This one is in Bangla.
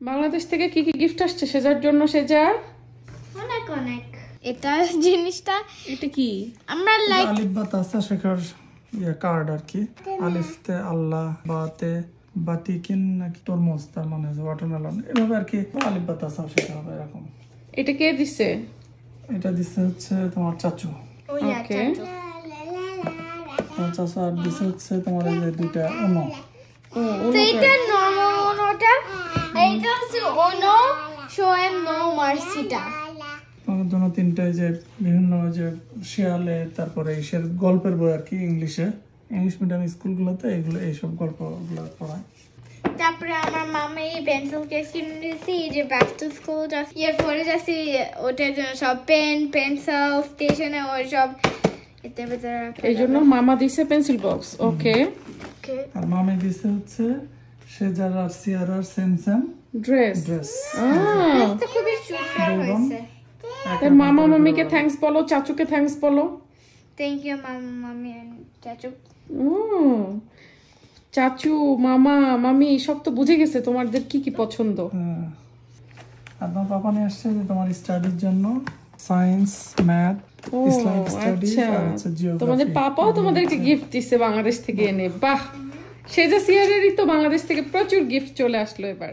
বাংলাদেশ থেকে কি কি গিফট আসছে সেজার জন্য? সেজা অনেক অনেক। এটা জিনিসটা এটা কি? আমরা লাইক আলিফ বা তাসা শেখার কার্ড আর কি। আলিফতে আল্লাহ, বাতে বাতিকিন নাকি তরমুজ, তার মানে ওয়াটারমেলন, এভাবে আর কি আলিফ বা তাসা শেখা হবে এরকম। এটা কে দিছে? এটা দিচ্ছে হচ্ছে তোমার চাচু। ওকে। তোমার চাচু আর দিচ্ছে হচ্ছে তোমার এই যে দুইটা অন্য। ও এইটা নরমাল ওনোটা, এইটা হচ্ছে ওনো শো এন্ড নো মার্সিটা। তোমার জন্য তিনটা যে বিভিন্ন যে শিয়ালে, তারপরে ইসের গল্পের বই আর কি, ইংলিশ মিডিয়াম স্কুলগুলোতে এগুলো এইসব গল্পগুলো পড়ায়। তারপরে আমার মামা এই পেন্সিল কেস কিনে দিয়েছি, এই যে ব্যাক টু স্কুল ইয়ে পরে যাচ্ছি, ওটার জন্য সব পেন পেন্সিল স্টেশনে ওই সব এতে ভেতরে রাখা। এই জন্য মামা দিছে পেন্সিল বক্স। ওকে। আর মামি দিছে হচ্ছে সেজার আর সিয়ারার সেম ড্রেস। এটা খুবই সুন্দর হয়েছে। মামা মামিকে থ্যাঙ্কস বলো, চাচুকে থ্যাঙ্কস বলো। থ্যাংক ইউ মামা মামি এন্ড চাচু। চাচু মামা মামি সব তো বুঝে গেছে তোমাদের কি কি পছন্দ। আর তোমার পাপা নিয়ে আসছে যে তোমার স্টাডির জন্য সায়েন্স, ম্যাথ, ইসলামিক স্টাডিজ আর হচ্ছে জিওগ্রাফি। তোমাদের পাপাও তোমাদেরকে গিফট দিচ্ছে বাংলাদেশ থেকে এনে। বাহ, সেজা সিয়ারেরই তো বাংলাদেশ থেকে প্রচুর গিফট চলে আসলো এবার।